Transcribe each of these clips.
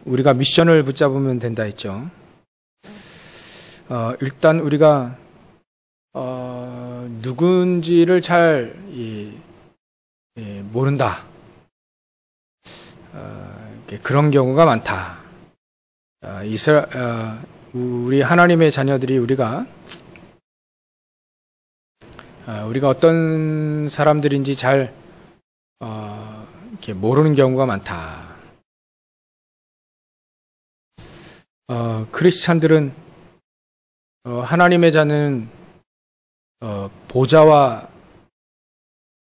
우리가 미션을 붙잡으면 된다 했죠. 일단 우리가 누군지를 잘 모른다. 그런 경우가 많다. 우리 하나님의 자녀들이 우리가 어떤 사람들인지 잘 이렇게 모르는 경우가 많다. 크리스찬들은 하나님의 자는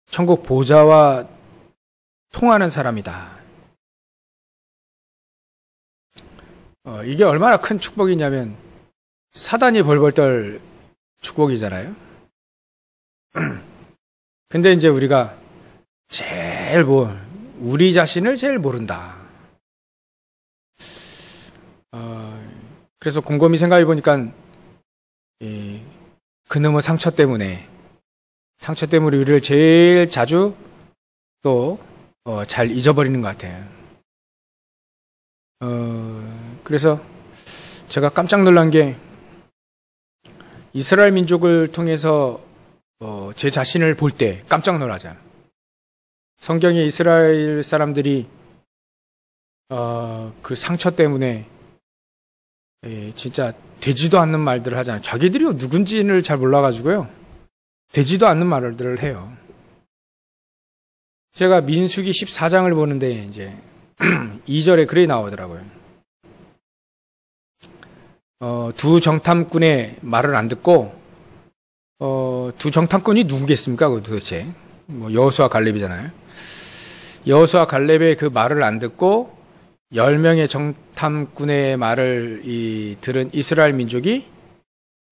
천국 보좌와 통하는 사람이다. 이게 얼마나 큰 축복이냐면 사단이 벌벌 떨 축복이잖아요. 근데 이제 우리가 우리 자신을 제일 모른다. 그래서 곰곰이 생각해 보니까 그놈의 상처 때문에 우리를 제일 자주 또 잘 잊어버리는 것 같아요. 그래서 제가 깜짝 놀란 게 이스라엘 민족을 통해서 제 자신을 볼 때 깜짝 놀라잖아요. 성경에 이스라엘 사람들이 그 상처 때문에 진짜 되지도 않는 말들을 하잖아요. 자기들이 누군지를 잘 몰라가지고요. 되지도 않는 말들을 해요. 제가 민수기 14장을 보는데 이제 2절에 그래 나오더라고요. 두 정탐꾼의 말을 안 듣고 두 정탐꾼이 누구겠습니까? 도대체 여호수아 갈렙이잖아요. 여호수아 갈렙의 그 말을 안 듣고 10명의 정탐꾼의 말을 들은 이스라엘 민족이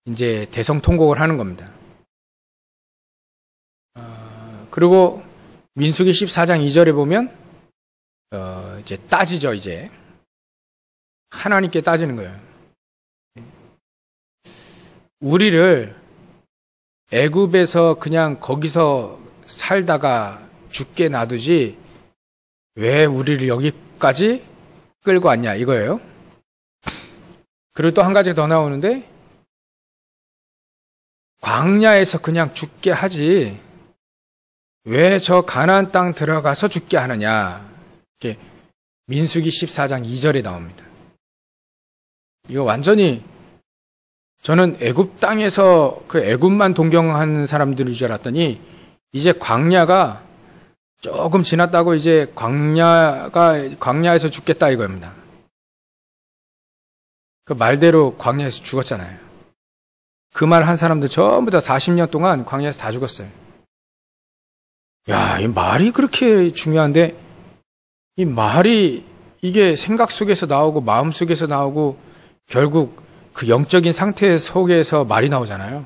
이제 대성통곡을 하는 겁니다. 그리고 민수기 14장 2절에 보면 이제 따지죠. 이제 하나님께 따지는 거예요. 우리를 애굽에서 그냥 거기서 살다가 죽게 놔두지 왜 우리를 여기까지 끌고 왔냐 이거예요. 그리고 또 한 가지 더 나오는데 광야에서 그냥 죽게 하지 왜 저 가나안 땅 들어가서 죽게 하느냐. 이게 민수기 14장 2절에 나옵니다. 이거 완전히 저는 애굽 땅에서 그 애굽만 동경하는 사람들인 줄 알았더니 이제 광야가 조금 지났다고 이제 광야에서 죽겠다 이겁니다. 그 말대로 광야에서 죽었잖아요. 그 말 한 사람들 전부 다 40년 동안 광야에서 다 죽었어요. 야, 이 말이 그렇게 중요한데 이 말이 이게 생각 속에서 나오고 마음 속에서 나오고 결국 그 영적인 상태 속에서 말이 나오잖아요.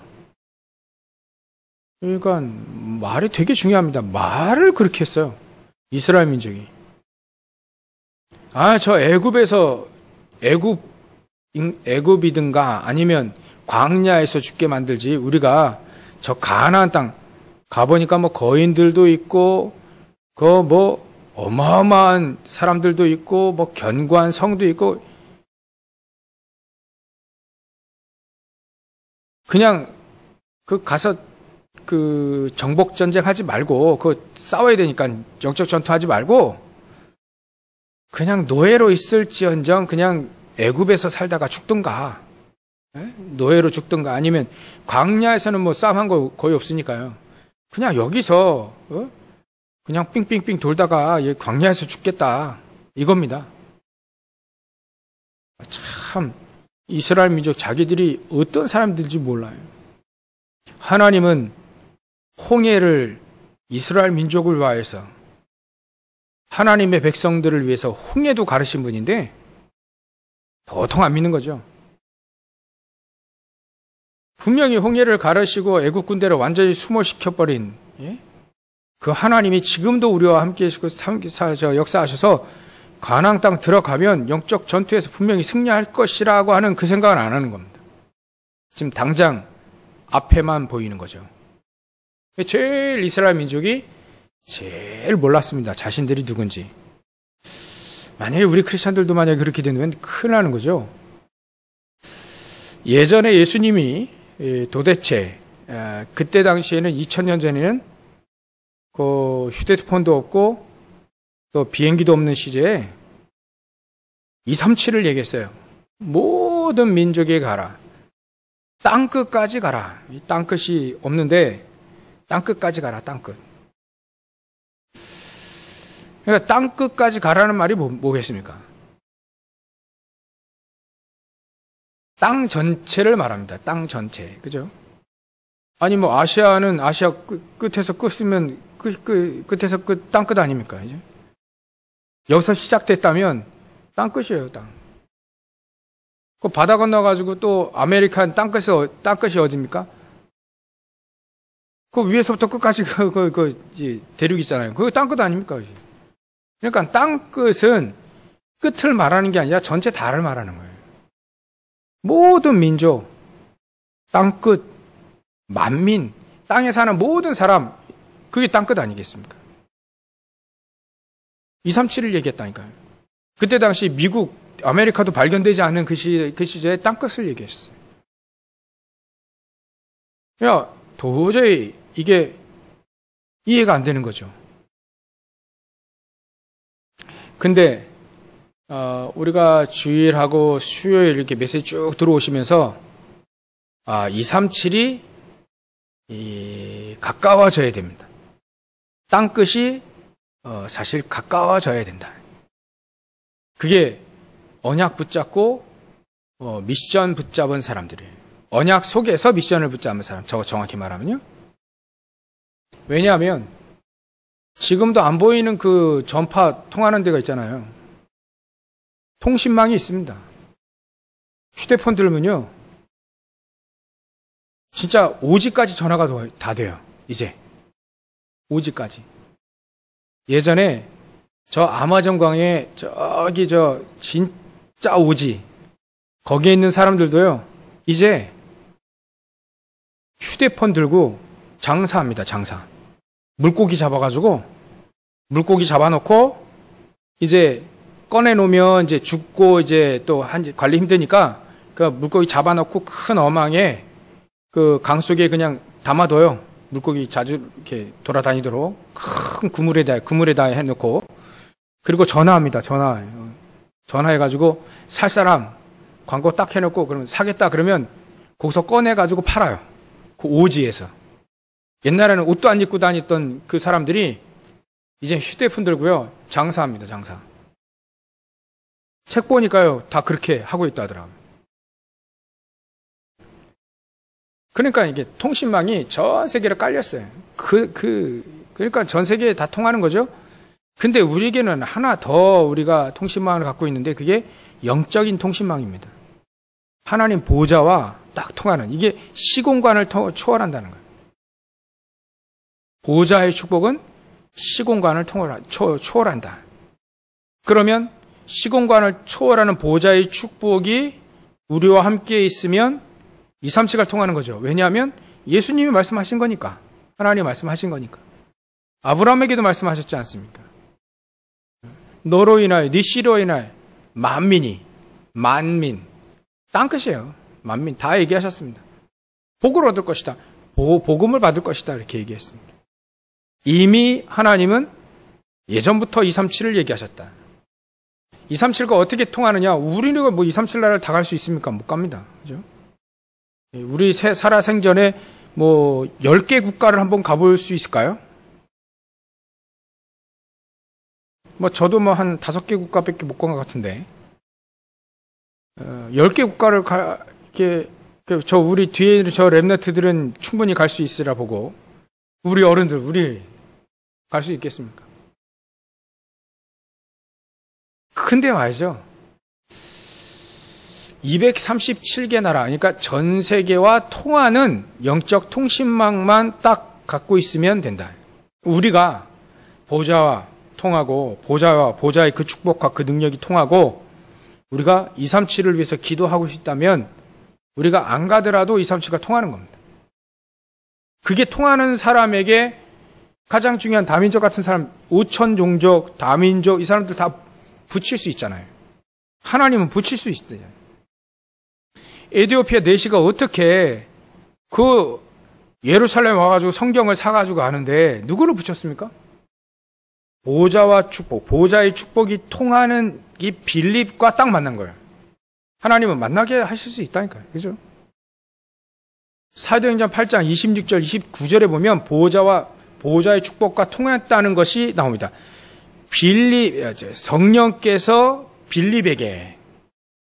그러니까 말이 되게 중요합니다. 말을 그렇게 했어요. 이스라엘 민족이. 저 애굽이든가 아니면 광야에서 죽게 만들지 우리가 저 가나안 땅 가보니까 뭐 거인들도 있고 뭐 어마어마한 사람들도 있고 뭐 견고한 성도 있고 그냥 그 가서 그 정복 전쟁 하지 말고 그 싸워야 되니까 영적 전투하지 말고 그냥 노예로 있을지언정 그냥 애굽에서 살다가 죽든가 노예로 죽든가 아니면 광야에서는 뭐 싸움한 거 거의 없으니까요. 그냥 여기서 그냥 삥삥삥 돌다가 광야에서 죽겠다 이겁니다. 참 이스라엘 민족 자기들이 어떤 사람들인지 몰라요. 하나님은 홍해를 이스라엘 민족을 위하여서 하나님의 백성들을 위해서 홍해도 가르신 분인데 도통 안 믿는 거죠. 분명히 홍해를 가르시고 애국 군대를 완전히 수모시켜버린 그 하나님이 지금도 우리와 함께 역사하셔서 가나안 땅 들어가면 영적 전투에서 분명히 승리할 것이라고 하는 그 생각은 안 하는 겁니다. 지금 당장 앞에만 보이는 거죠. 이스라엘 민족이 제일 몰랐습니다. 자신들이 누군지. 만약에 우리 크리스천들도 만약에 그렇게 되면 큰일 나는 거죠. 예전에 예수님이 도대체 그때 당시에는 2000년 전에는 그 휴대폰도 없고 또 비행기도 없는 시제에 237을 얘기했어요. 모든 민족에 가라. 땅끝까지 가라. 이 땅끝이 없는데 땅끝까지 가라. 땅끝. 그러니까 땅끝까지 가라는 말이 뭐겠습니까? 땅 전체를 말합니다. 땅 전체. 그죠? 아니 뭐 아시아는 아시아 끝에서 끝이면 끝에서 끝 땅끝 아닙니까? 이제 여기서 시작됐다면 땅끝이에요. 땅. 그 바다 건너가지고 또 아메리칸 땅끝이 어디입니까? 그 위에서부터 끝까지 대륙 있잖아요. 그거 땅끝 아닙니까? 그러니까 땅끝은 끝을 말하는 게 아니라 전체 다를 말하는 거예요. 모든 민족, 땅끝, 만민, 땅에 사는 모든 사람, 그게 땅끝 아니겠습니까? 237을 얘기했다니까요. 그때 당시 미국, 아메리카도 발견되지 않은 그 시제에 땅끝을 얘기했어요. 야, 도저히 이게 이해가 안 되는 거죠. 근데 우리가 주일하고 수요일 이렇게 메시지 쭉 들어오시면서 237이 가까워져야 됩니다. 땅끝이 사실 가까워져야 된다. 그게 언약 붙잡고 미션 붙잡은 사람들이에요. 언약 속에서 미션을 붙잡은 사람. 저거 정확히 말하면요. 왜냐하면 지금도 안 보이는 그 전파 통하는 데가 있잖아요. 통신망이 있습니다. 휴대폰 들면요. 진짜 5G까지 전화가 다 돼요. 이제 5G까지. 예전에 저 아마존강에 저기 진짜 5G 거기에 있는 사람들도요. 이제 휴대폰 들고 장사합니다. 장사. 물고기 잡아가지고 물고기 잡아놓고 이제 꺼내놓으면 이제 죽고 이제 또 관리 힘드니까 그 물고기 잡아놓고 큰 어망에 그 강 속에 그냥 담아둬요. 물고기 자주 이렇게 돌아다니도록 큰 그물에다 해놓고 그리고 전화합니다. 전화해가지고 살 사람 광고 딱 해놓고 그러면 사겠다 그러면 거기서 꺼내가지고 팔아요. 그 오지에서. 옛날에는 옷도 안 입고 다녔던 그 사람들이 이제 휴대폰 들고요. 장사합니다. 장사. 책 보니까요. 다 그렇게 하고 있다 하더라고요. 그러니까 이게 통신망이 전 세계로 깔렸어요. 그러니까 전 세계에 다 통하는 거죠. 근데 우리에게는 하나 더 우리가 통신망을 갖고 있는데 그게 영적인 통신망입니다. 하나님 보좌와 딱 통하는 이게 시공간을 초월한다는 거예요. 보좌의 축복은 시공간을 초월한다. 그러면 시공간을 초월하는 보좌의 축복이 우리와 함께 있으면 237가 통하는 거죠. 왜냐하면 예수님이 말씀하신 거니까. 하나님이 말씀하신 거니까. 아브라함에게도 말씀하셨지 않습니까? 너로 인하여 네 씨로 인하여 만민 땅끝이에요. 만민 다 얘기하셨습니다. 복을 얻을 것이다. 복음을 받을 것이다. 이렇게 얘기했습니다. 이미 하나님은 예전부터 237을 얘기하셨다. 237과 어떻게 통하느냐? 우리가 뭐 237 나라를 다 갈 수 있습니까? 못 갑니다. 그죠? 우리 살아 생전에 뭐 10개 국가를 한번 가볼 수 있을까요? 뭐 저도 뭐 한 5개 국가밖에 못 간 것 같은데 10개 국가를 저 우리 뒤에 있는 저 랩너트들은 충분히 갈 수 있으라 보고 우리 어른들 우리 갈 수 있겠습니까? 근데 말이죠. 237개 나라, 그러니까 전 세계와 통하는 영적 통신망만 딱 갖고 있으면 된다. 우리가 보좌와 통하고, 보좌의 그 축복과 그 능력이 통하고, 우리가 237을 위해서 기도하고 싶다면, 우리가 안 가더라도 237가 통하는 겁니다. 그게 통하는 사람에게 가장 중요한 다민족 같은 사람, 5천 종족, 다민족, 이 사람들 다 붙일 수 있잖아요. 하나님은 붙일 수 있어요. 에디오피아 내시가 어떻게 그 예루살렘 와가지고 성경을 사가지고 하는데 누구를 붙였습니까? 보좌와 축복, 보좌의 축복이 통하는 이 빌립과 딱 만난 거예요. 하나님은 만나게 하실 수 있다니까요. 그죠? 사도행전 8장 26절, 29절에 보면 보좌의 축복과 통했다는 것이 나옵니다. 성령께서 빌립에게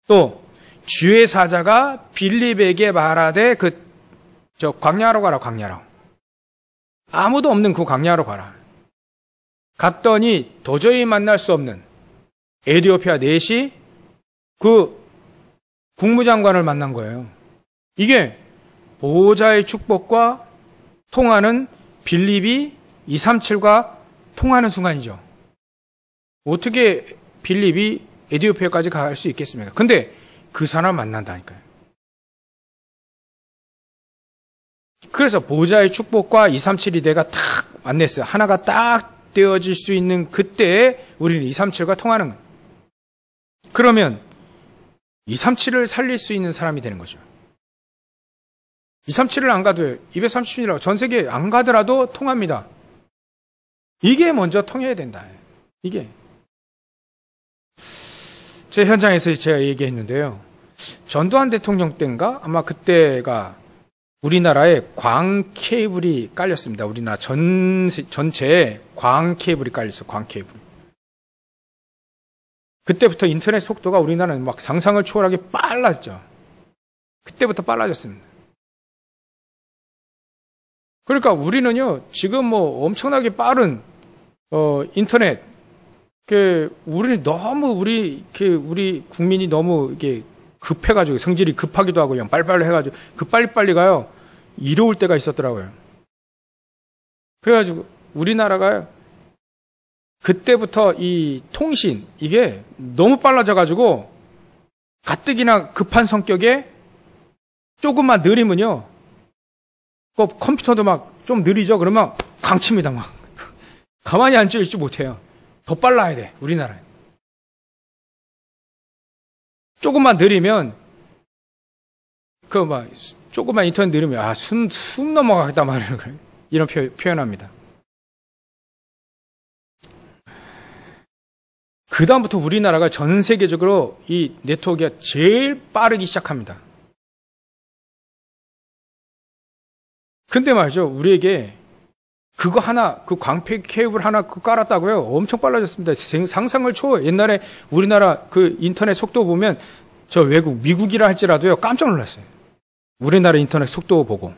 또 주의 사자가 빌립에게 말하되 광야로 가라, 광야로. 아무도 없는 그 광야로 가라. 갔더니 도저히 만날 수 없는 에디오피아 넷이 그 국무장관을 만난 거예요. 이게 보호자의 축복과 통하는 빌립이 237과 통하는 순간이죠. 어떻게 빌립이 에디오피아까지 갈 수 있겠습니까? 근데 그 사람 만난다니까요. 그래서 보호자의 축복과 237이대가 딱 만났어요. 하나가 딱 되어질 수 있는 그때에 우리는 237과 통하는 거예요. 그러면 237을 살릴 수 있는 사람이 되는 거죠. 237을 안 가도 230이라고 전 세계 안 가더라도 통합니다. 이게 먼저 통해야 된다. 이게. 제 현장에서 제가 얘기했는데요. 전두환 대통령 때인가? 아마 그때가 우리나라에 광 케이블이 깔렸습니다. 우리나라 전체에 광 케이블이 깔렸어요. 광 케이블. 그때부터 인터넷 속도가 우리나라는 막 상상을 초월하게 빨라졌죠. 그때부터 빨라졌습니다. 그러니까 우리는요, 지금 뭐 엄청나게 빠른, 인터넷, 우리 너무 우리 국민이 너무 이게 급해가지고, 성질이 급하기도 하고, 그냥 빨리빨리 해가지고, 빨리빨리 가요. 이로울 때가 있었더라고요. 그래가지고, 우리나라가요, 그때부터 이 통신, 이게 너무 빨라져가지고, 가뜩이나 급한 성격에 조금만 느리면요, 컴퓨터도 막 좀 느리죠? 그러면 광칩니다, 막. 가만히 앉아있지 못해요. 더 빨라야 돼, 우리나라에. 조금만 느리면, 조금만 인터넷 느리면, 숨 넘어가겠다 말이에요. 이런 표현합니다. 그다음부터 우리나라가 전 세계적으로 이 네트워크가 제일 빠르기 시작합니다. 근데 말이죠, 우리에게 그거 하나, 그 광패 케이블 하나 깔았다고요? 엄청 빨라졌습니다. 상상을 초월. 옛날에 우리나라 그 인터넷 속도 보면 저 외국, 미국이라 할지라도요, 깜짝 놀랐어요. 우리나라 인터넷 속도 보고.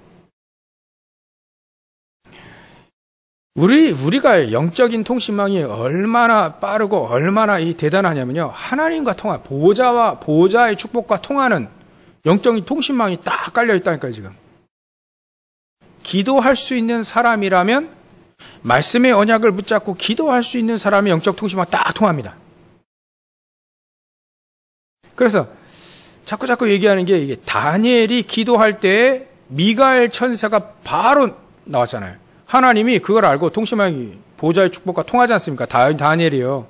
우리가 영적인 통신망이 얼마나 빠르고 얼마나 대단하냐면요. 하나님과 보호자의 축복과 통하는 영적인 통신망이 딱 깔려있다니까요, 지금. 기도할 수 있는 사람이라면 말씀의 언약을 붙잡고 기도할 수 있는 사람의 영적 통신망 딱 통합니다. 그래서 자꾸 얘기하는 게 이게 다니엘이 기도할 때 미가엘 천사가 바로 나왔잖아요. 하나님이 그걸 알고 통신망이 보호자의 축복과 통하지 않습니까? 다니엘이요.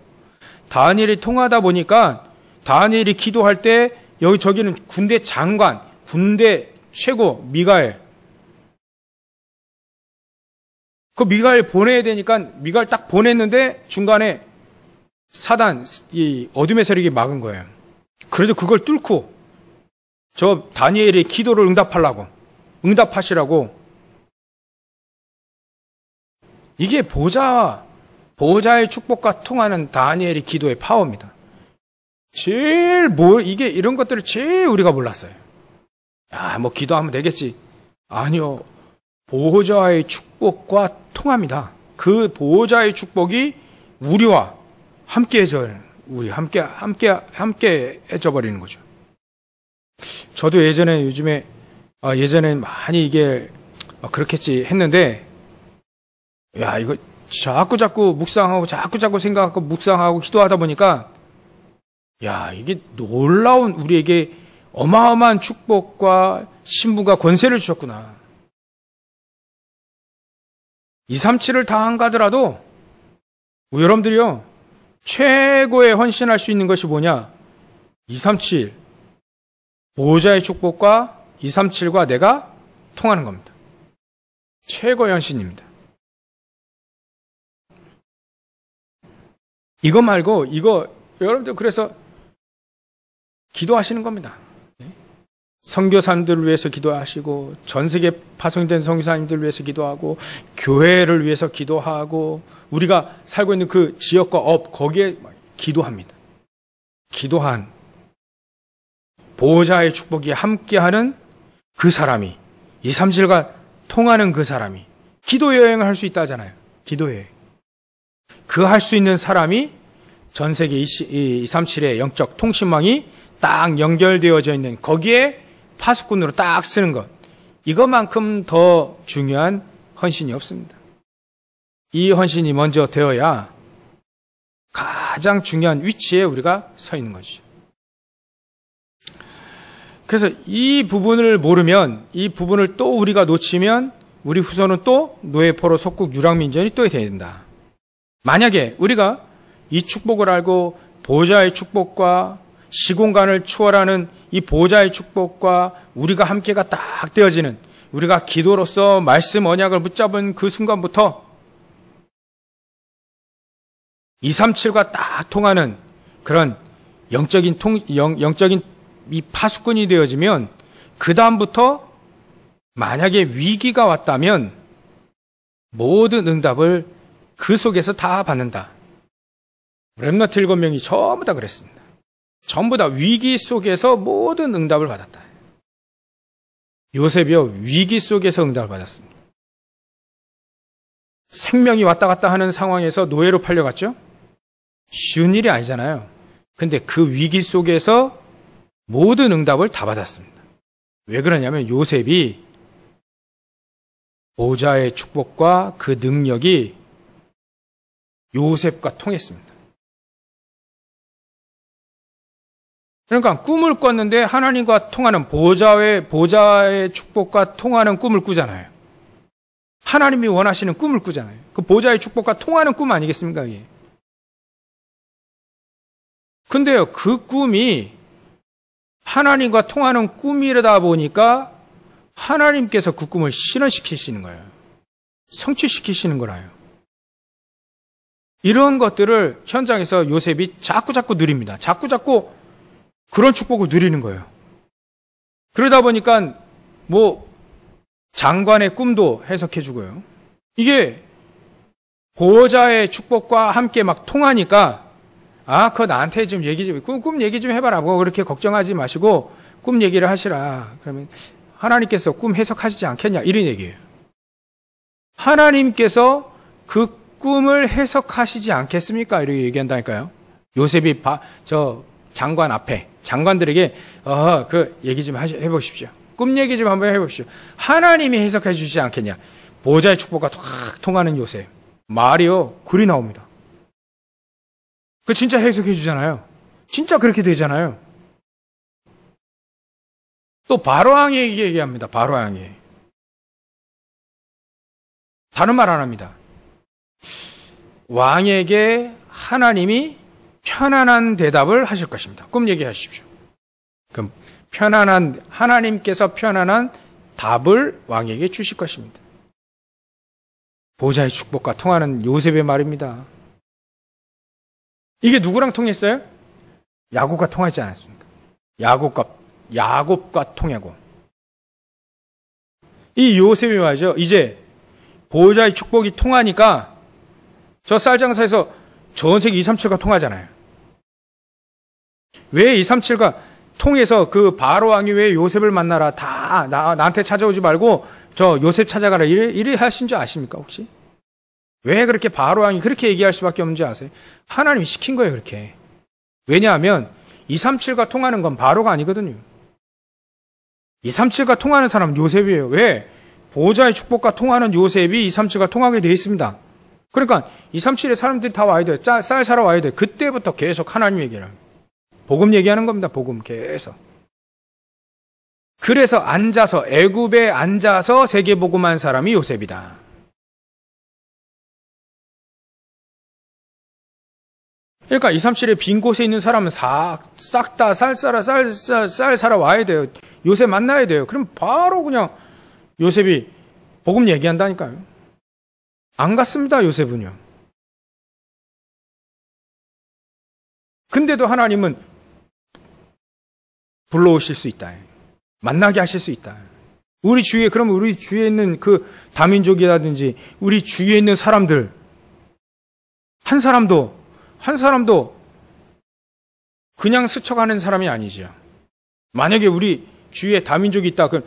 다니엘이 통하다 보니까 다니엘이 기도할 때 저기는 군대 장관, 군대 최고 미가엘. 그 미가엘 보내야 되니까 미가엘 딱 보냈는데 중간에 사단, 이 어둠의 세력이 막은 거예요. 그래도 그걸 뚫고 저 다니엘의 기도를 응답하시라고 이게 보호자의 축복과 통하는 다니엘의 기도의 파워입니다. 이게 이런 것들을 제일 우리가 몰랐어요. 기도하면 되겠지. 아니요. 보호자의 축복과 통합니다. 그 보호자의 축복이 우리와 함께 해져 버리는 거죠. 저도 예전에는 많이 이게 그렇겠지 했는데, 이거 자꾸 묵상하고 자꾸 생각하고 묵상하고 기도하다 보니까, 이게 놀라운 우리에게 어마어마한 축복과 신분과 권세를 주셨구나. 237을 다 안 가더라도 여러분들이요, 최고의 헌신할 수 있는 것이 뭐냐? 237. 보호자의 축복과 237과 내가 통하는 겁니다. 최고의 헌신입니다. 이거 말고, 여러분들 그래서 기도하시는 겁니다. 선교사님들을 위해서 기도하시고, 전 세계 파송된 선교사님들을 위해서 기도하고, 교회를 위해서 기도하고, 우리가 살고 있는 그 지역과 업, 거기에 기도합니다. 기도한 보호자의 축복이 함께하는 그 사람이, 237과 통하는 그 사람이 기도 여행을 할 수 있다 하잖아요. 기도 여행. 그 할 수 있는 사람이 전 세계 237의 영적 통신망이 딱 연결되어져 있는 거기에 파수꾼으로 딱 쓰는 것. 이것만큼 더 중요한 헌신이 없습니다. 이 헌신이 먼저 되어야 가장 중요한 위치에 우리가 서 있는 것이죠. 그래서 이 부분을 모르면, 이 부분을 또 우리가 놓치면 우리 후손은 또 노예포로 속국 유랑민전이 또 된다. 만약에 우리가 이 축복을 알고 보호자의 축복과 시공간을 초월하는 이 보호자의 축복과 우리가 함께가 딱 되어지는, 우리가 기도로서 말씀 언약을 붙잡은 그 순간부터 237과 딱 통하는 그런 영적인 이 파수꾼이 되어지면 그 다음부터 만약에 위기가 왔다면 모든 응답을 그 속에서 다 받는다. 렘넌트 7명이 전부 다 그랬습니다. 전부 다 위기 속에서 모든 응답을 받았다. 요셉이요, 위기 속에서 응답을 받았습니다. 생명이 왔다 갔다 하는 상황에서 노예로 팔려갔죠? 쉬운 일이 아니잖아요. 근데 그 위기 속에서 모든 응답을 다 받았습니다. 왜 그러냐면 요셉이 보호자의 축복과 그 능력이 요셉과 통했습니다. 그러니까 꿈을 꿨는데 하나님과 통하는 보호자의 축복과 통하는 꿈을 꾸잖아요. 하나님이 원하시는 꿈을 꾸잖아요. 그 보호자의 축복과 통하는 꿈 아니겠습니까? 이게. 근데요, 그 꿈이 하나님과 통하는 꿈이다 보니까 하나님께서 그 꿈을 실현시키시는 거예요. 성취시키시는 거라요. 이런 것들을 현장에서 요셉이 자꾸 누립니다. 자꾸 그런 축복을 누리는 거예요. 그러다 보니까 장관의 꿈도 해석해 주고요. 이게 보호자의 축복과 함께 막 통하니까 그거 나한테 좀 꿈 얘기 좀 해봐라. 그렇게 걱정하지 마시고 꿈 얘기를 하시라. 그러면 하나님께서 꿈 해석하시지 않겠냐? 이런 얘기예요. 하나님께서 그 꿈을 해석하시지 않겠습니까? 이렇게 얘기한다니까요. 요셉이 장관 앞에, 장관들에게, 그 얘기 좀 해보십시오. 꿈 얘기 좀 한번 해보십시오. 하나님이 해석해 주시지 않겠냐? 보호자의 축복과 탁 통하는 요셉. 말이요, 글이 나옵니다. 그 진짜 해석해 주잖아요. 진짜 그렇게 되잖아요. 또 바로왕이 얘기합니다. 바로왕이. 다른 말 안 합니다. 왕에게 하나님이 편안한 대답을 하실 것입니다. 꿈 얘기하십시오. 그럼 하나님께서 편안한 답을 왕에게 주실 것입니다. 보호자의 축복과 통하는 요셉의 말입니다. 이게 누구랑 통했어요? 야곱과 통하지 않았습니까? 야곱과 통하고. 이 요셉이 말이죠. 이제 보호자의 축복이 통하니까 저 쌀장사에서 전 세계 237과 통하잖아요. 왜 237과 통해서 그 바로 왕이 왜 요셉을 만나라, 다 나한테 찾아오지 말고 저 요셉 찾아가라 이래 하신 줄 아십니까 혹시? 왜 그렇게 바로 왕이 그렇게 얘기할 수밖에 없는지 아세요? 하나님이 시킨 거예요 그렇게. 왜냐하면 237과 통하는 건 바로가 아니거든요. 237과 통하는 사람은 요셉이에요. 왜? 보호자의 축복과 통하는 요셉이 237과 통하게 되어 있습니다. 그러니까 237의 사람들이 다 와야 돼요. 쌀 사러 와야 돼요. 그때부터 계속 하나님 얘기를 합니다. 복음 얘기하는 겁니다. 복음 계속. 그래서 애굽에 앉아서 세계복음한 사람이 요셉이다. 그러니까 237에 빈 곳에 있는 사람은 싹 다 쌀 사러 와야 돼요. 요셉 만나야 돼요. 그럼 바로 그냥 요셉이 복음 얘기한다니까요. 안 갔습니다, 요셉은요. 근데도 하나님은 불러오실 수 있다. 만나게 하실 수 있다. 그러면 우리 주위에 있는 그 다민족이라든지 우리 주위에 있는 사람들, 한 사람도 그냥 스쳐가는 사람이 아니지요. 만약에 우리 주위에 다민족이 있다, 그럼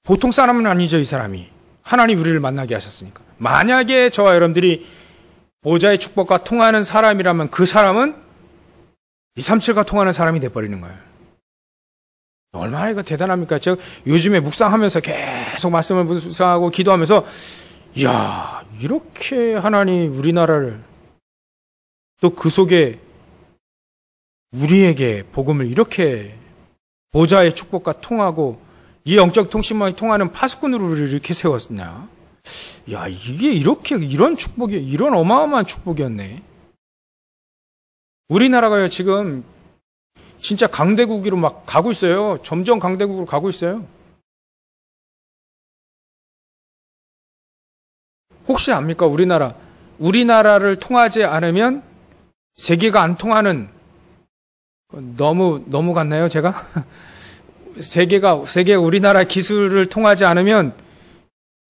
보통 사람은 아니죠, 이 사람이. 하나님 우리를 만나게 하셨으니까. 만약에 저와 여러분들이 보좌의 축복과 통하는 사람이라면 그 사람은 237과 통하는 사람이 돼버리는 거예요. 얼마나 이거 대단합니까? 제가 요즘에 묵상하면서 계속 말씀을 묵상하고 기도하면서, 이야, 이렇게 하나님 우리나라를 또 그 속에 우리에게 복음을 이렇게 보좌의 축복과 통하고 이 영적 통신망이 통하는 파수꾼으로 우리를 이렇게 세웠냐? 야, 이게 이런 축복이, 이런 어마어마한 축복이었네. 우리나라가요, 지금 진짜 강대국으로 막 가고 있어요. 점점 강대국으로 가고 있어요. 혹시 압니까? 우리나라를 통하지 않으면 세계가 안 통하는, 너무 갔나요, 제가? 세계가 우리나라 기술을 통하지 않으면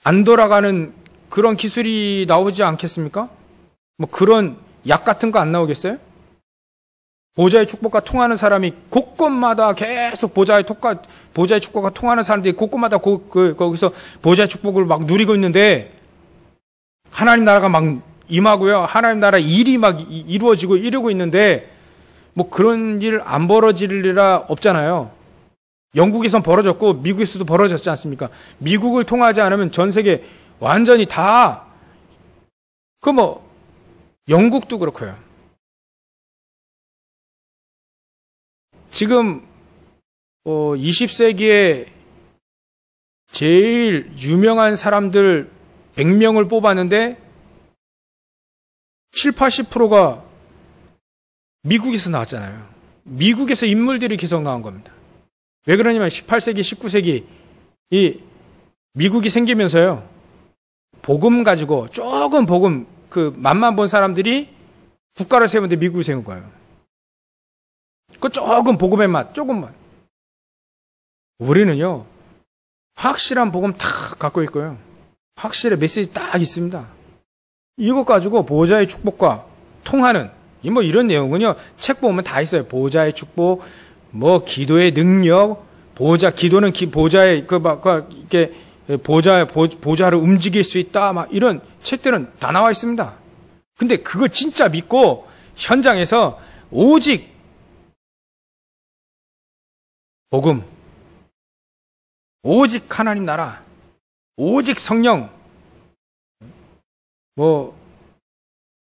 안 돌아가는 그런 기술이 나오지 않겠습니까? 뭐 그런 약 같은 거 안 나오겠어요? 보좌의 축복과 통하는 사람이 곳곳마다 계속 보좌의 축복과 통하는 사람들이 곳곳마다 거기서 보좌의 축복을 막 누리고 있는데 하나님 나라가 막 임하고요. 하나님 나라 일이 막 이루어지고 이러고 있는데 뭐 그런 일 안 벌어질 일이라 없잖아요. 영국에선 벌어졌고 미국에서도 벌어졌지 않습니까? 미국을 통하지 않으면 전 세계 완전히 다 영국도 그렇고요. 지금 20세기에 제일 유명한 사람들 100명을 뽑았는데 70~80%가 미국에서 나왔잖아요. 미국에서 인물들이 계속 나온 겁니다. 왜 그러냐면 18세기, 19세기 이 미국이 생기면서요. 복음 가지고 조금 맛만 본 사람들이 국가를 세우는데 미국을 세운 거예요. 그 조금 복음의 맛, 조금만. 우리는요, 확실한 복음 다 갖고 있고요. 확실한 메시지 딱 있습니다. 이것 가지고 보좌의 축복과 통하는, 이런 내용은요, 책 보면 다 있어요. 보좌의 축복, 기도의 능력, 기도는 보좌의, 보좌를 움직일 수 있다, 이런 책들은 다 나와 있습니다. 근데 그걸 진짜 믿고, 현장에서 오직 복음, 오직 하나님 나라, 오직 성령,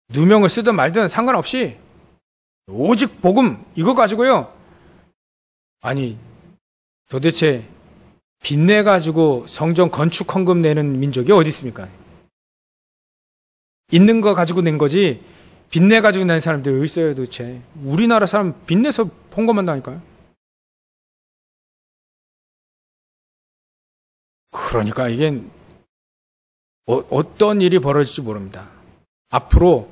누명을 쓰든 말든 상관없이 오직 복음 이거 가지고요. 아니 도대체 빚내 가지고 성전 건축 헌금 내는 민족이 어디 있습니까? 있는 거 가지고 낸 거지 빚내 가지고 낸 사람들이 어디 있어요 도대체? 우리나라 사람 빚내서 헌금한다니까요. 그러니까 이게 어떤 일이 벌어질지 모릅니다. 앞으로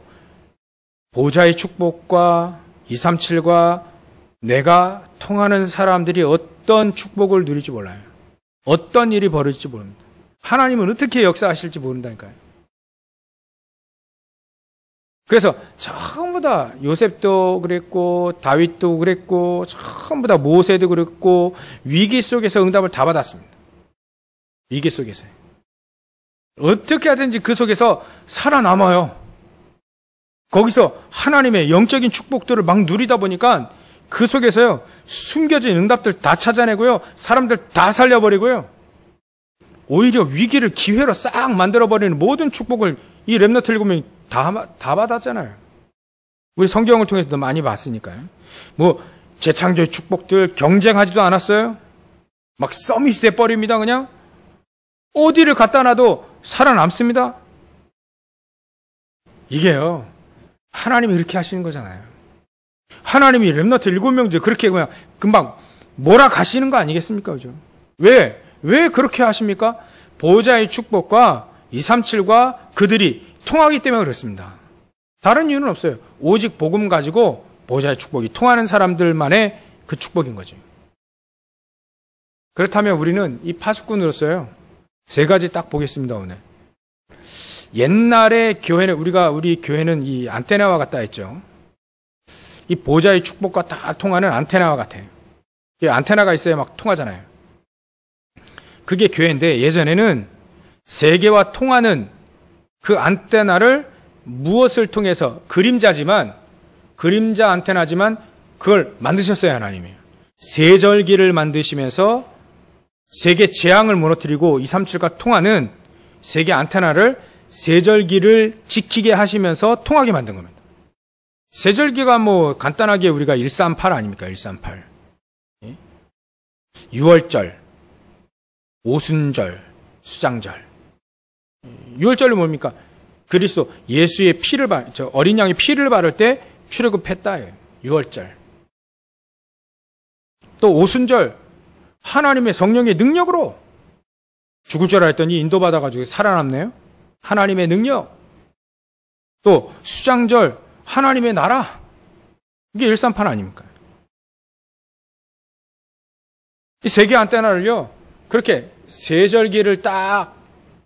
보좌의 축복과 237과 내가 통하는 사람들이 어떤 축복을 누릴지 몰라요. 어떤 일이 벌어질지 모릅니다. 하나님은 어떻게 역사하실지 모른다니까요. 그래서 전부 다 요셉도 그랬고 다윗도 그랬고 전부 다 모세도 그랬고 위기 속에서 응답을 다 받았습니다. 위기 속에서. 어떻게 하든지 그 속에서 살아남아요. 거기서 하나님의 영적인 축복들을 막 누리다 보니까 그 속에서요, 숨겨진 응답들 다 찾아내고요, 사람들 다 살려버리고요, 오히려 위기를 기회로 싹 만들어버리는 모든 축복을 이 렘넌트 일곱명이 다 받았잖아요. 우리 성경을 통해서도 많이 봤으니까요. 재창조의 축복들 경쟁하지도 않았어요. 막 서밋이 돼버립니다, 그냥. 어디를 갖다 놔도 살아남습니다. 이게요, 하나님이 이렇게 하시는 거잖아요. 하나님이 렘넌트 7명들 그렇게 그냥 금방 몰아가시는 거 아니겠습니까? 그죠? 왜 그렇게 하십니까? 보호자의 축복과 237과 그들이 통하기 때문에 그렇습니다. 다른 이유는 없어요. 오직 복음 가지고 보호자의 축복이 통하는 사람들만의 그 축복인 거죠. 그렇다면 우리는 이 파수꾼으로서요, 3가지 딱 보겠습니다, 오늘. 옛날에 교회는, 우리 교회는 이 안테나와 같다 했죠. 이 보호자의 축복과 딱 통하는 안테나와 같아요. 안테나가 있어야 막 통하잖아요. 그게 교회인데 예전에는 세계와 통하는 그 안테나를 무엇을 통해서 그림자 안테나지만 그걸 만드셨어요, 하나님이. 세절기를 만드시면서 세계 재앙을 무너뜨리고 237과 통하는 세계 안테나를 세절기를 지키게 하시면서 통하게 만든 겁니다. 세절기가 뭐 간단하게 우리가 138 아닙니까? 138. 6월절, 오순절, 수장절. 6월절은 뭡니까? 그리스도 예수의 피를 어린 양의 피를 바를 때 출애굽했다예요. 6월절. 또 오순절, 하나님의 성령의 능력으로 죽을 줄 알았더니 인도받아가지고 살아남네요. 하나님의 능력. 또 수장절, 하나님의 나라. 이게 138 아닙니까? 이 세계 안테나를요, 그렇게 세절기를 딱,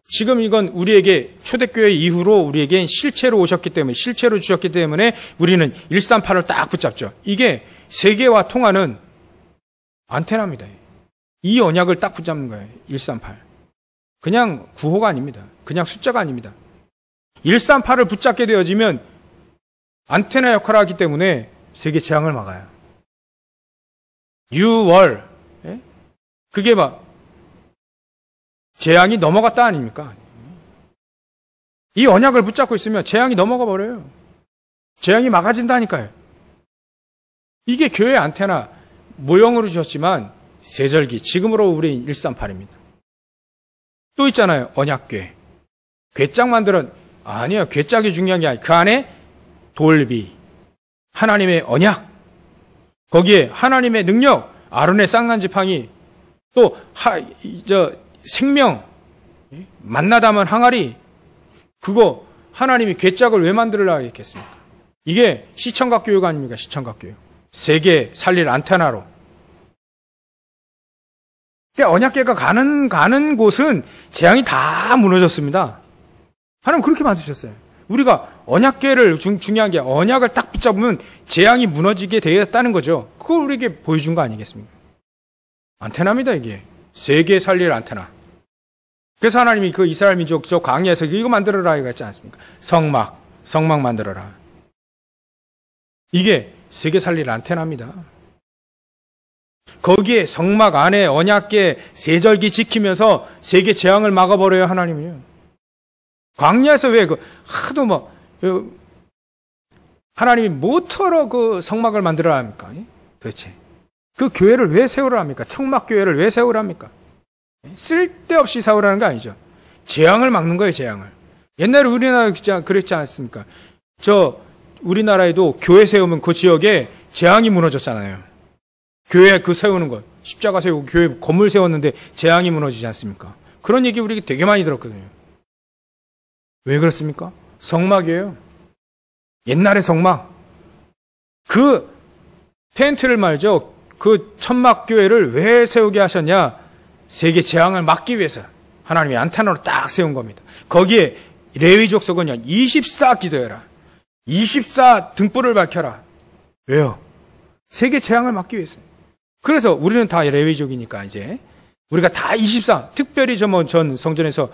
지금 이건 우리에게 초대교회 이후로 우리에게 실체로 오셨기 때문에, 실체로 주셨기 때문에 우리는 138을 딱 붙잡죠. 이게 세계와 통하는 안테나입니다. 이 언약을 딱 붙잡는 거예요. 138. 그냥 구호가 아닙니다. 그냥 숫자가 아닙니다. 138을 붙잡게 되어지면 안테나 역할을 하기 때문에 세계 재앙을 막아요. 6월. 그게 막 재앙이 넘어갔다 아닙니까? 이 언약을 붙잡고 있으면 재앙이 넘어가 버려요. 재앙이 막아진다니까요. 이게 교회 안테나 모형으로 주셨지만 세절기, 지금으로 우리 138입니다. 또 있잖아요. 언약궤. 궤짝 아니요. 궤짝이 중요한 게 아니에요. 그 안에 돌비, 하나님의 언약, 거기에 하나님의 능력, 아론의 쌍난지팡이, 또 생명, 만나 담은 항아리, 그거 하나님이 궤짝을 왜 만들으려고 했겠습니까? 이게 시청각 교육 아닙니까? 시청각 교육. 세계 살릴 안테나로. 언약궤가 가는 곳은 재앙이 다 무너졌습니다. 하나님 그렇게 만드셨어요. 우리가 언약궤를 중요한 게 언약을 딱 붙잡으면 재앙이 무너지게 되었다는 거죠. 그걸 우리에게 보여준 거 아니겠습니까? 안테나입니다, 이게. 세계 살릴 안테나. 그래서 하나님이 그 이스라엘 민족 저 광야에서 이거 만들어라 이거 했지 않습니까? 성막 만들어라. 이게 세계 살릴 안테나입니다. 거기에 성막 안에 언약궤 세절기 지키면서 세계 재앙을 막아버려요, 하나님이요. 광야에서 왜 하도 하나님이 뭐터러 그 성막을 만들어야 합니까? 도대체. 그 교회를 왜 세우라 합니까? 청막교회를 왜 세우라 합니까? 쓸데없이 세우라는 거 아니죠. 재앙을 막는 거예요, 재앙을. 옛날에 우리나라 그랬지 않습니까? 우리나라에도 교회 세우면 그 지역에 재앙이 무너졌잖아요. 교회 세우는 것. 십자가 세우고 교회 건물 세웠는데 재앙이 무너지지 않습니까? 그런 얘기 우리 되게 많이 들었거든요. 왜 그렇습니까? 성막이에요. 옛날의 성막. 그 텐트를 말이죠. 그 천막교회를 왜 세우게 하셨냐? 세계 재앙을 막기 위해서 하나님이 안테나로 딱 세운 겁니다. 거기에 레위족 속은요, 24 기도해라. 24 등불을 밝혀라. 왜요? 세계 재앙을 막기 위해서. 그래서 우리는 다 레위족이니까 이제 우리가 다 24, 특별히 전 성전에서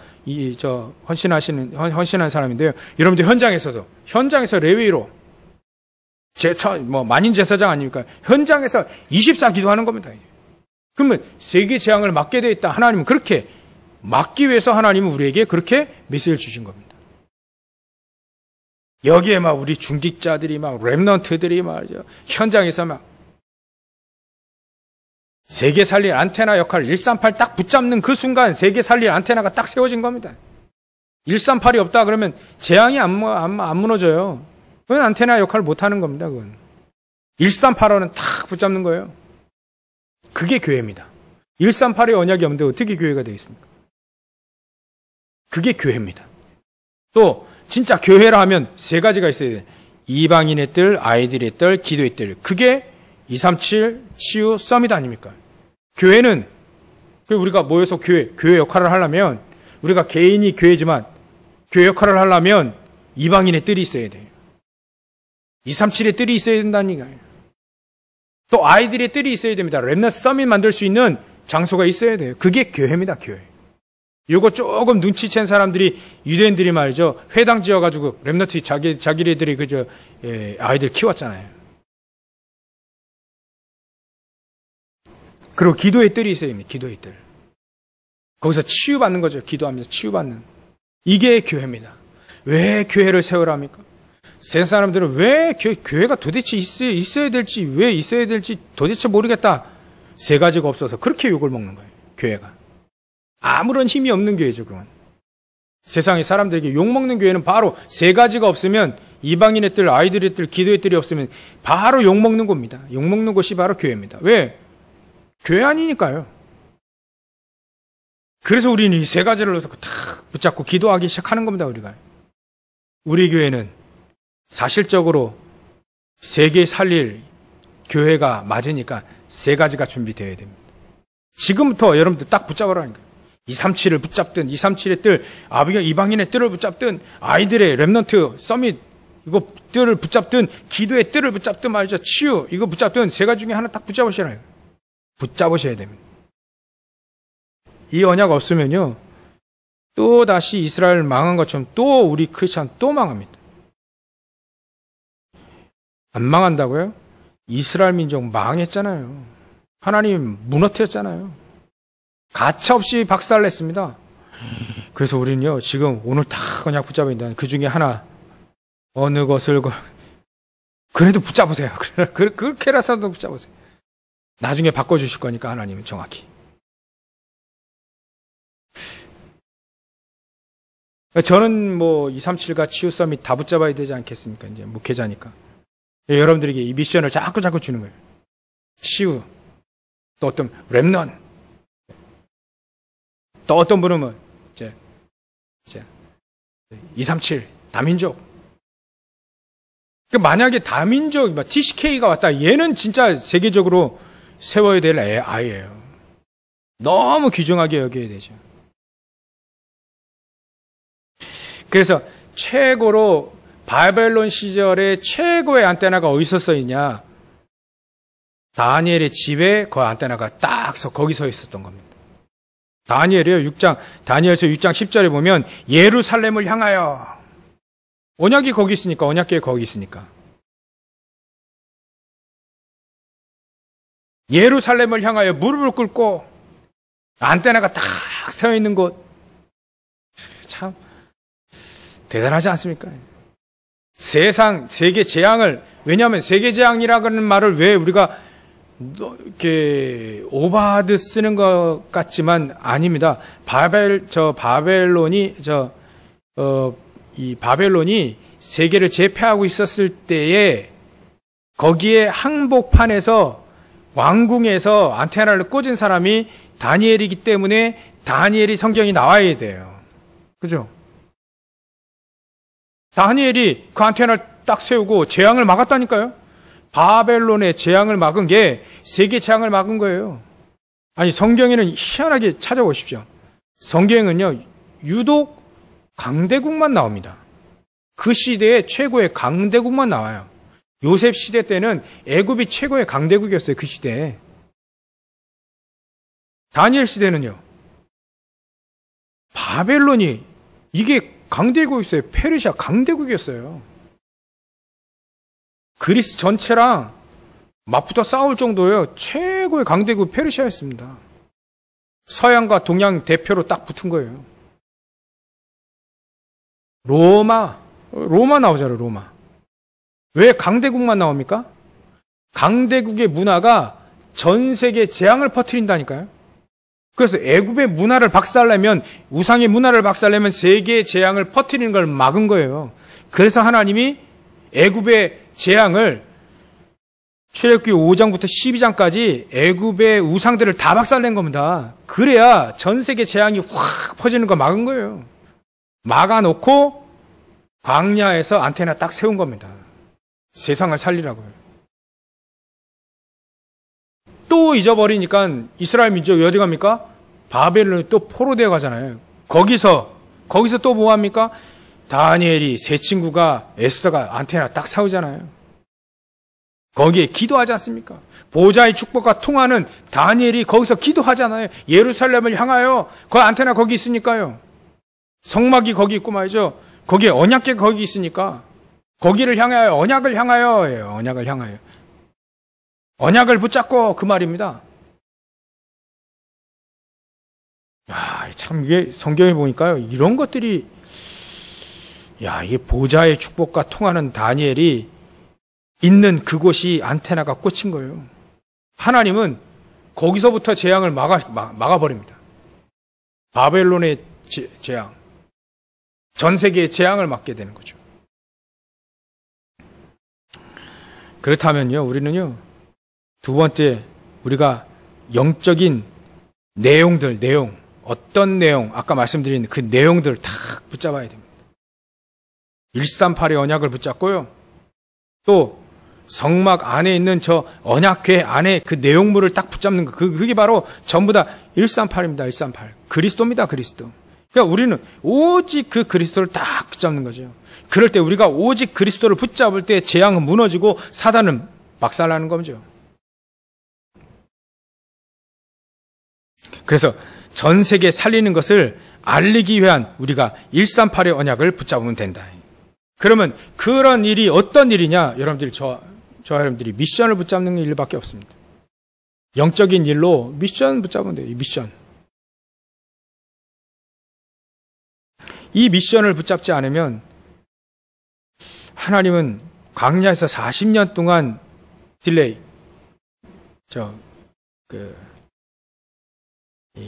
헌신한 사람인데요. 여러분들 현장에서 레위로 만인 제사장 아닙니까? 현장에서 24 기도하는 겁니다. 그러면 세계 재앙을 막게 되어 있다. 하나님은 그렇게 막기 위해서 하나님은 우리에게 그렇게 메시지를 주신 겁니다. 여기에 우리 중직자들이 렘넌트들이 현장에서 세계 살릴 안테나 역할을 138 딱 붙잡는 그 순간 세계 살릴 안테나가 딱 세워진 겁니다. 138이 없다 그러면 재앙이 안 무너져요. 그건 안테나 역할을 못하는 겁니다. 그건. 1385는 탁 붙잡는 거예요. 그게 교회입니다. 1385의 언약이 없는데 어떻게 교회가 되겠습니까? 그게 교회입니다. 또 진짜 교회라 하면 세 가지가 있어야 돼요. 이방인의 뜰, 아이들의 뜰, 기도의 뜰. 그게 237 치유 서밋 아닙니까? 교회는 우리가 모여서 교회 역할을 하려면 우리가 개인이 교회지만 교회 역할을 하려면 이방인의 뜰이 있어야 돼요. 237의 뜰이 있어야 된다니까요. 또 아이들의 뜰이 있어야 됩니다. 렘넌트 서밋 만들 수 있는 장소가 있어야 돼요. 그게 교회입니다. 교회. 이거 조금 눈치챈 사람들이 유대인들이 말이죠. 회당 지어가지고 렘넌트 자기네들이 아이들 키웠잖아요. 그리고 기도의 뜰이 있어야 됩니다. 기도의 뜰. 거기서 치유받는 거죠. 기도하면서 치유받는. 이게 교회입니다. 왜 교회를 세우라 합니까? 세상 사람들은 왜 교회가 도대체 있어야 될지, 왜 있어야 될지 도대체 모르겠다. 세 가지가 없어서 그렇게 욕을 먹는 거예요. 교회가. 아무런 힘이 없는 교회죠, 그건. 세상의 사람들에게 욕먹는 교회는 바로 세 가지가 없으면 이방인의 뜰, 아이들의 뜰, 기도의 뜰이 없으면 바로 욕먹는 겁니다. 욕먹는 곳이 바로 교회입니다. 왜? 교회 아니니까요. 그래서 우리는 이 세 가지를 탁 붙잡고 기도하기 시작하는 겁니다, 우리가. 우리 교회는 사실적으로 세계 살릴 교회가 맞으니까 세 가지가 준비되어야 됩니다. 지금부터 여러분들 딱 붙잡으라니까요. 237을 붙잡든 237의 뜰, 이방인의 뜰을 붙잡든 아이들의 렘넌트 서밋 이거 뜰을 붙잡든 기도의 뜰을 붙잡든 말이죠. 치유 이거 붙잡든 세 가지 중에 하나 딱 붙잡으시라요. 붙잡으셔야 됩니다. 이 언약 없으면요. 또 다시 이스라엘 망한 것처럼 또 우리 크리스찬 또 망합니다. 안 망한다고요? 이스라엘 민족 망했잖아요. 하나님 무너뜨렸잖아요. 가차없이 박살냈습니다. 그래서 우리는요, 지금 오늘 딱 언약 붙잡아야 된다. 그 중에 하나, 어느 것을, 그래도 붙잡으세요. 그렇게라도 붙잡으세요. 나중에 바꿔주실 거니까 하나님은 정확히. 저는 237과 치유 서밋 다 붙잡아야 되지 않겠습니까? 이제 목회자니까. 여러분들에게 이 미션을 자꾸 주는 거예요. 치유, 또 어떤 렘넌트, 또 어떤 분은 이제 237 다민족. 만약에 다민족 TCK가 왔다, 얘는 진짜 세계적으로 세워야 될 아이예요. 너무 귀중하게 여겨야 되죠. 그래서 최고로 바벨론 시절에 최고의 안테나가 어디서 써 있냐? 다니엘의 집에 그 안테나가 딱 거기 서 있었던 겁니다. 다니엘서 6장 10절에 보면 예루살렘을 향하여 언약이 거기 있으니까 언약궤 거기 있으니까 예루살렘을 향하여 무릎을 꿇고 안테나가 딱 서 있는 곳 참 대단하지 않습니까? 세계 재앙을 왜냐하면 세계 재앙이라는 말을 왜 우리가 이렇게 오버하드 쓰는 것 같지만 아닙니다. 이 바벨론이 세계를 제패하고 있었을 때에 거기에 항복판에서 왕궁에서 안테나를 꽂은 사람이 다니엘이기 때문에 다니엘이 성경이 나와야 돼요. 그죠? 다니엘이 그 안테나를 딱 세우고 재앙을 막았다니까요. 바벨론의 재앙을 막은 게 세계 재앙을 막은 거예요. 아니 성경에는 희한하게 찾아보십시오. 성경은요 유독 강대국만 나옵니다. 그 시대에 최고의 강대국만 나와요. 요셉 시대 때는 애굽이 최고의 강대국이었어요. 그 시대에. 다니엘 시대는요 바벨론이 이게 강대국이었어요. 페르시아 강대국이었어요. 그리스 전체랑 맞붙어 싸울 정도예요. 최고의 강대국 페르시아였습니다. 서양과 동양 대표로 딱 붙은 거예요. 로마 나오잖아요. 로마. 왜 강대국만 나옵니까? 강대국의 문화가 전 세계에 재앙을 퍼뜨린다니까요. 그래서 애굽의 문화를 박살내면 우상의 문화를 박살내면 세계의 재앙을 퍼뜨리는 걸 막은 거예요. 그래서 하나님이 애굽의 재앙을 출애굽기 5장부터 12장까지 애굽의 우상들을 다 박살낸 겁니다. 그래야 전 세계 재앙이 확 퍼지는 거 막은 거예요. 막아놓고 광야에서 안테나 딱 세운 겁니다. 세상을 살리라고요. 또 잊어버리니까 이스라엘 민족이 어디 갑니까? 바벨론이 또 포로되어 가잖아요. 거기서 또 뭐 합니까? 다니엘이 세 친구가 에스더가 안테나 딱 세우잖아요. 거기에 기도하지 않습니까? 보좌의 축복과 통하는 다니엘이 거기서 기도하잖아요. 예루살렘을 향하여 그 안테나 거기 있으니까요. 성막이 거기 있고 말이죠. 거기에 언약궤 거기 있으니까 거기를 향하여 언약을 향하여 언약을 향하여 언약을 붙잡고 그 말입니다. 야, 참 이게 성경에 보니까요. 이런 것들이 이게 보좌의 축복과 통하는 다니엘이 있는 그곳이 안테나가 꽂힌 거예요. 하나님은 거기서부터 재앙을 막아버립니다. 바벨론의 재앙, 전 세계의 재앙을 막게 되는 거죠. 그렇다면요, 우리는요, 두 번째, 우리가 영적인 내용, 어떤 내용, 아까 말씀드린 그 내용들을 다 붙잡아야 됩니다. 138의 언약을 붙잡고요, 또 성막 안에 있는 저 언약궤 안에 그 내용물을 딱 붙잡는 거, 그게 바로 전부 다 138입니다. 138. 그리스도입니다. 그리스도. 그러니까 우리는 오직 그 그리스도를 딱 붙잡는 거죠. 그럴 때 우리가 오직 그리스도를 붙잡을 때 재앙은 무너지고 사단은 박살나는 거죠. 그래서 전 세계 살리는 것을 알리기 위한 우리가 138의 언약을 붙잡으면 된다. 그러면 그런 일이 어떤 일이냐? 여러분들이 여러분들이 미션을 붙잡는 일밖에 없습니다. 영적인 일로 미션 붙잡으면 돼요. 이 미션. 이 미션을 붙잡지 않으면 하나님은 광야에서 40년 동안 딜레이,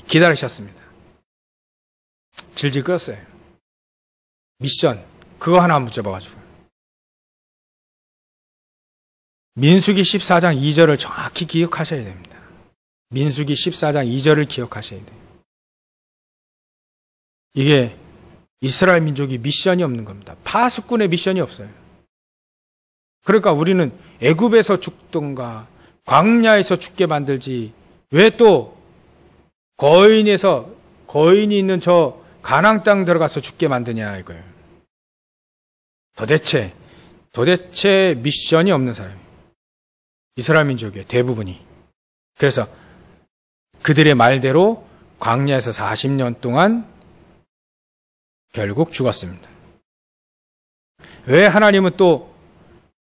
기다리셨습니다. 질질 끌었어요. 미션, 그거 하나 붙잡아가지고. 민수기 14장 2절을 정확히 기억하셔야 됩니다. 민수기 14장 2절을 기억하셔야 돼요. 이게 이스라엘 민족이 미션이 없는 겁니다. 파수꾼의 미션이 없어요. 그러니까 우리는 애굽에서 죽던가 광야에서 죽게 만들지 왜 또 거인이 있는 저 가나안 땅 들어가서 죽게 만드냐 이거예요. 도대체 미션이 없는 사람이에요. 이스라엘 민족의 대부분이. 그래서 그들의 말대로 광야에서 40년 동안 결국 죽었습니다. 왜 하나님은 또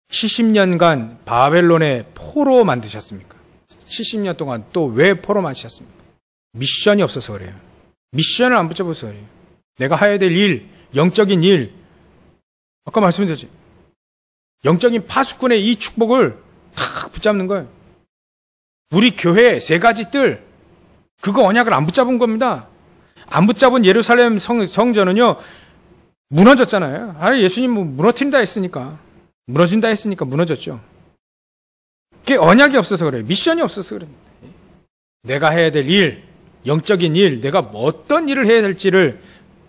70년간 바벨론의 포로 만드셨습니까? 70년 동안 또 왜 포로 만드셨습니까? 미션이 없어서 그래요. 미션을 안 붙잡아서 그래요. 내가 해야 될 일, 영적인 일, 아까 말씀드렸죠. 영적인 파수꾼의 이 축복을 탁 붙잡는 거예요. 우리 교회 세 가지 뜰, 그거 언약을 안 붙잡은 겁니다. 안 붙잡은 예루살렘 성전은요, 무너졌잖아요. 예수님 무너진다 했으니까 무너졌죠. 그게 언약이 없어서 그래요. 미션이 없어서 그래요. 내가 해야 될 일, 영적인 일, 내가 어떤 일을 해야 될지를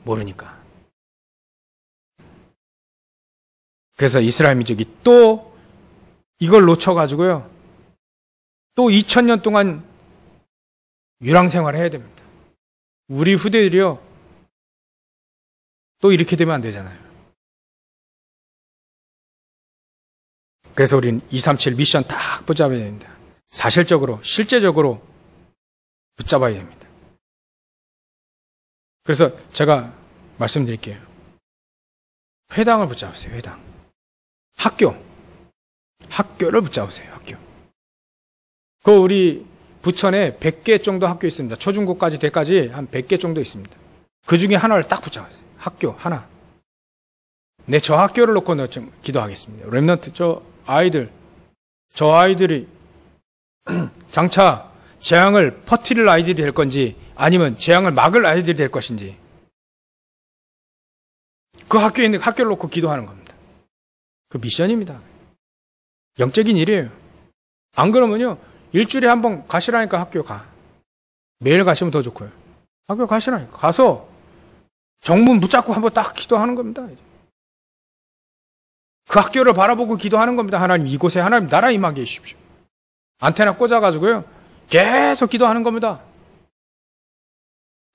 모르니까. 그래서 이스라엘 민족이 또 이걸 놓쳐가지고요, 또 2000년 동안 유랑생활을 해야 됩니다. 우리 후대들이요, 또 이렇게 되면 안 되잖아요. 그래서 우리는 237 미션 딱 붙잡아야 됩니다. 사실적으로, 실제적으로 붙잡아야 됩니다. 그래서 제가 말씀드릴게요. 회당을 붙잡으세요, 회당. 학교를 붙잡으세요, 학교. 우리 부천에 100개 정도 학교 있습니다. 초중고까지 대까지 한 100개 정도 있습니다. 그 중에 하나를 딱 붙잡으세요. 학교 하나. 저 학교를 놓고 기도하겠습니다. 렘넌트 저 아이들이 장차 재앙을 퍼뜨릴 아이들이 될 건지 아니면 재앙을 막을 아이들이 될 것인지 그 학교에 있는 학교를 놓고 기도하는 겁니다. 그 미션입니다. 영적인 일이에요. 안 그러면요, 일주일에 한 번 가시라니까 학교 가. 매일 가시면 더 좋고요. 학교 가시라니까. 가서 정문 붙잡고 한번 딱 기도하는 겁니다. 그 학교를 바라보고 기도하는 겁니다. 하나님, 이곳에 하나님 나라 임하게 해주십시오. 안테나 꽂아가지고요, 계속 기도하는 겁니다.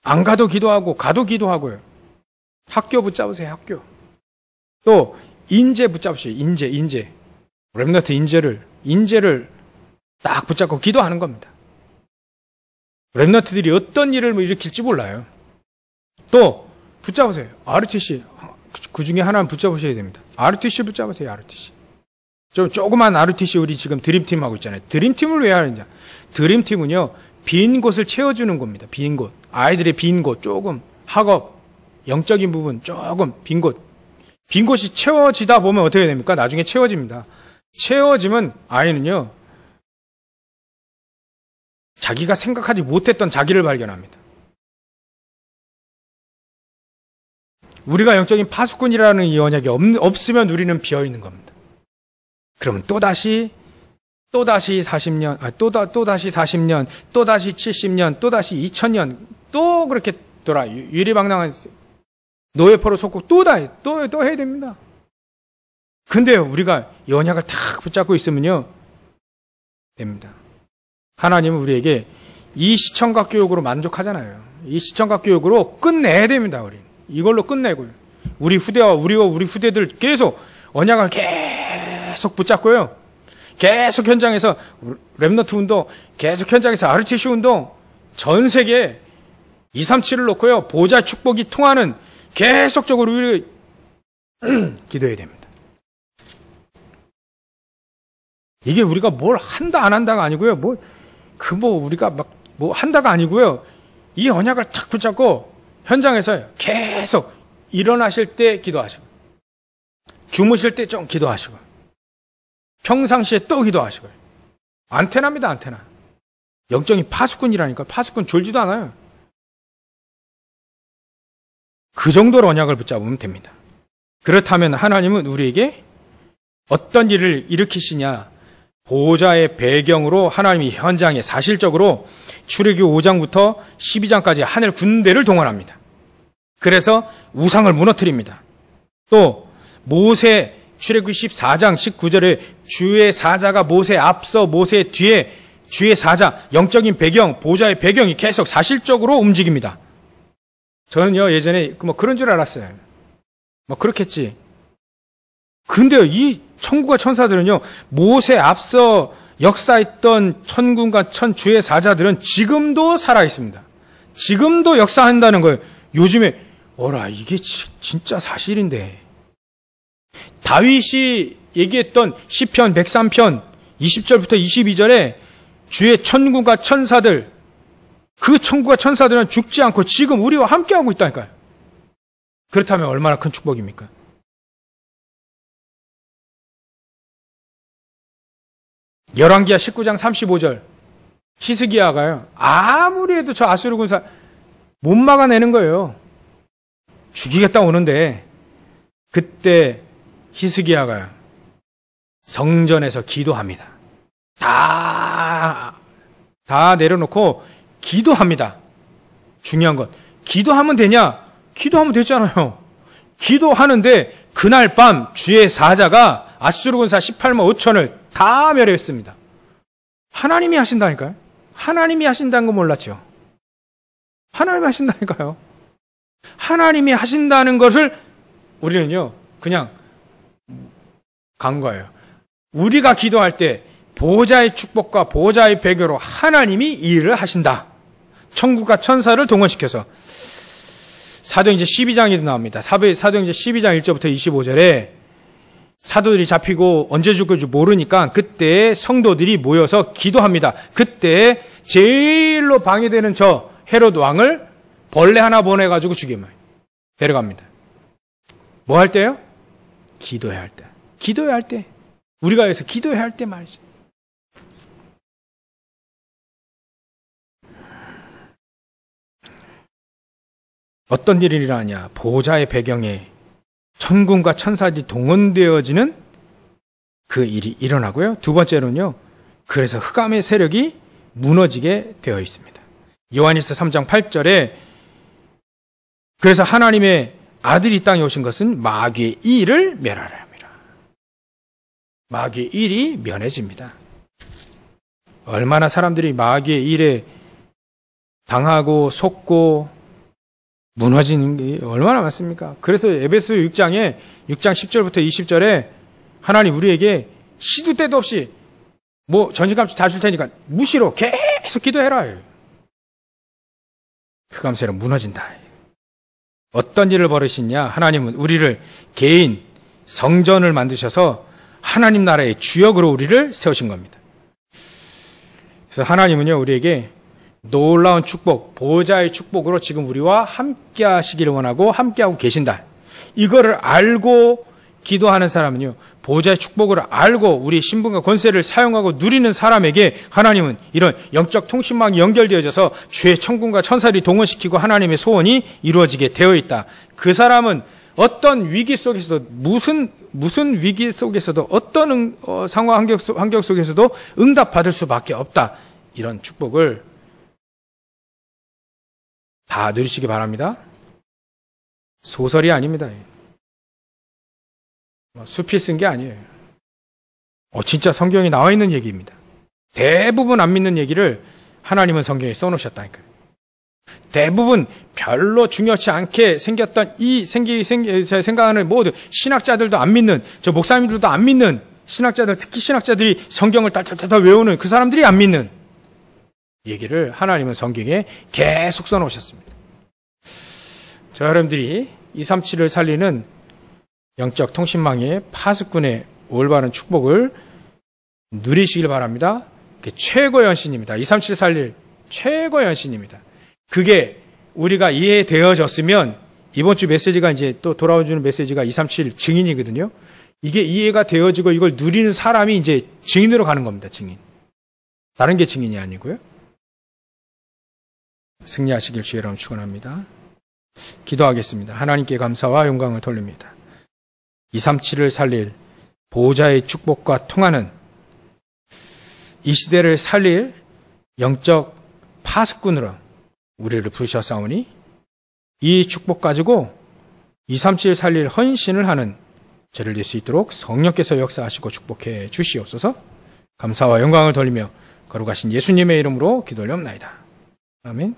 안 가도 기도하고, 가도 기도하고요. 학교 붙잡으세요, 학교. 또, 인재 붙잡으세요, 인재. 렘넌트 인재를 딱 붙잡고 기도하는 겁니다. 렘넌트들이 어떤 일을 일으킬지 몰라요. 또, 붙잡으세요. RTC. 그 중에 하나는 붙잡으셔야 됩니다. RTC 붙잡으세요, RTC. 조그만 RTC 우리 지금 드림팀 하고 있잖아요. 드림팀을 왜 하느냐? 드림팀은요, 빈 곳을 채워주는 겁니다. 빈 곳. 아이들의 빈 곳, 조금. 학업, 영적인 부분, 조금 빈 곳. 빈 곳이 채워지다 보면 어떻게 됩니까? 나중에 채워집니다. 채워지면 아이는요, 자기가 생각하지 못했던 자기를 발견합니다. 우리가 영적인 파수꾼이라는 이 언약이 없으면 우리는 비어있는 겁니다. 그러면 또다시 40년, 또다시 40년, 또다시 70년, 또다시 2000년, 또 그렇게 유리방랑한 노예포로 속고 또 해야 됩니다. 근데 우리가 이 언약을 탁 붙잡고 있으면요, 됩니다. 하나님은 우리에게 이 시청각 교육으로 만족하잖아요. 이 시청각 교육으로 끝내야 됩니다, 우리. 이걸로 끝내고요. 우리 후대들 계속 언약을 계속 붙잡고요. 계속 현장에서 렘넌트 운동, 계속 현장에서 RTC 운동, 전 세계에 237을 놓고요, 보좌의 축복이 통하는 계속적으로 우리 기도해야 됩니다. 이게 우리가 뭘 한다 안 한다가 아니고요. 우리가 뭐 한다가 아니고요. 이 언약을 탁 붙잡고 현장에서 계속 일어나실 때 기도하시고, 주무실 때 좀 기도하시고, 평상시에 또 기도하시고요. 안테나입니다, 안테나. 영적인 파수꾼이라니까. 파수꾼 졸지도 않아요. 그 정도로 언약을 붙잡으면 됩니다. 그렇다면 하나님은 우리에게 어떤 일을 일으키시냐? 보호자의 배경으로 하나님이 현장에 사실적으로 출애굽기 5장부터 12장까지 하늘 군대를 동원합니다. 그래서 우상을 무너뜨립니다. 또 모세 출애굽기 14장 19절에 주의 사자가 모세 앞서 모세 뒤에 주의 사자, 영적인 배경, 보호자의 배경이 계속 사실적으로 움직입니다. 저는요, 예전에 그런 줄 알았어요. 그렇겠지. 근데요, 이 천국과 천사들은요, 모세 앞서 역사했던 천군과 천주의 사자들은 지금도 살아있습니다. 지금도 역사한다는 거예요. 요즘에, 이게 진짜 사실인데. 다윗이 얘기했던 시편 103편 20절부터 22절에 주의 천군과 천사들, 그 천군과 천사들은 죽지 않고 지금 우리와 함께하고 있다니까요. 그렇다면 얼마나 큰 축복입니까? 열왕기하 19장 35절 히스기야가요, 아무리 해도 저 아수르 군사 못 막아내는 거예요. 죽이겠다 오는데, 그때 히스기야가요, 성전에서 기도합니다. 다 내려놓고 기도합니다. 중요한 건 기도하면 되냐? 기도하면 되잖아요. 기도하는데 그날 밤 주의 사자가 아수르 군사 18만 5천을 다 멸했습니다. 하나님이 하신다니까요. 하나님이 하신다는 거 몰랐죠. 하나님이 하신다니까요. 하나님이 하신다는 것을 우리는요, 그냥 간 거예요. 우리가 기도할 때 보호자의 축복과 보호자의 배교로 하나님이 이 일을 하신다. 천국과 천사를 동원시켜서. 사도행전 12장에도 나옵니다. 사도행전 12장 1절부터 25절에 사도들이 잡히고 언제 죽을지 모르니까 그때 성도들이 모여서 기도합니다. 그때 제일로 방해되는 저 헤롯 왕을 벌레 하나 보내가지고 죽임을 데려갑니다. 뭐 할 때요? 기도해야 할 때. 기도해야 할 때. 우리가 여기서 기도해야 할 때 말이죠. 어떤 일이 일어나냐? 보호자의 배경에 천군과 천사들이 동원되어지는 그 일이 일어나고요. 두 번째로는요, 그래서 흑암의 세력이 무너지게 되어 있습니다. 요한일서 3장 8절에 그래서 하나님의 아들이 이 땅에 오신 것은 마귀의 일을 멸하려 합니다. 마귀의 일이 면해집니다. 얼마나 사람들이 마귀의 일에 당하고 속고 무너지는 게 얼마나 많습니까? 그래서 에베소 6장 10절부터 20절에 하나님 우리에게 시도 때도 없이 전신갑주 다 줄 테니까 무시로 계속 기도해라. 흑암세력 무너진다. 어떤 일을 벌이시냐? 하나님은 우리를 개인 성전을 만드셔서 하나님 나라의 주역으로 우리를 세우신 겁니다. 그래서 하나님은요 우리에게 놀라운 축복, 보호자의 축복으로 지금 우리와 함께 하시기를 원하고 함께하고 계신다. 이거를 알고 기도하는 사람은요, 보호자의 축복을 알고 우리 신분과 권세를 사용하고 누리는 사람에게 하나님은 이런 영적 통신망이 연결되어져서 주의 천군과 천사들이 동원시키고 하나님의 소원이 이루어지게 되어 있다. 그 사람은 어떤 위기 속에서도 무슨 위기 속에서도 어떤 상황 환경 속에서도 응답받을 수밖에 없다. 이런 축복을 다 누리시기 바랍니다. 소설이 아닙니다. 수필 쓴 게 아니에요. 진짜 성경에 나와 있는 얘기입니다. 대부분 안 믿는 얘기를 하나님은 성경에 써놓으셨다니까요. 대부분 별로 중요치 않게 생겼던 생각하는 모든 신학자들도 안 믿는, 저 목사님들도 안 믿는 신학자들, 특히 신학자들이 성경을 딸딸딸 외우는 그 사람들이 안 믿는 얘기를 하나님은 성경에 계속 써놓으셨습니다. 저 여러분들이 237을 살리는 영적 통신망의 파수꾼의 올바른 축복을 누리시길 바랍니다. 그게 최고의 헌신입니다. 237 살릴 최고의 헌신입니다. 그게 우리가 이해되어졌으면 이번 주 메시지가 이제 또 돌아와주는 메시지가 237 증인이거든요. 이게 이해가 되어지고 이걸 누리는 사람이 이제 증인으로 가는 겁니다. 증인. 다른 게 증인이 아니고요. 승리하시길 주의 이름으로 축원합니다. 기도하겠습니다. 하나님께 감사와 영광을 돌립니다. 237을 살릴 보호자의 축복과 통하는 이 시대를 살릴 영적 파수꾼으로 우리를 부르셨사오니 이 축복 가지고 237 살릴 헌신을 하는 저를 낼 수 있도록 성령께서 역사하시고 축복해 주시옵소서. 감사와 영광을 돌리며 거룩하신 예수님의 이름으로 기도 올려옵나이다. 아멘.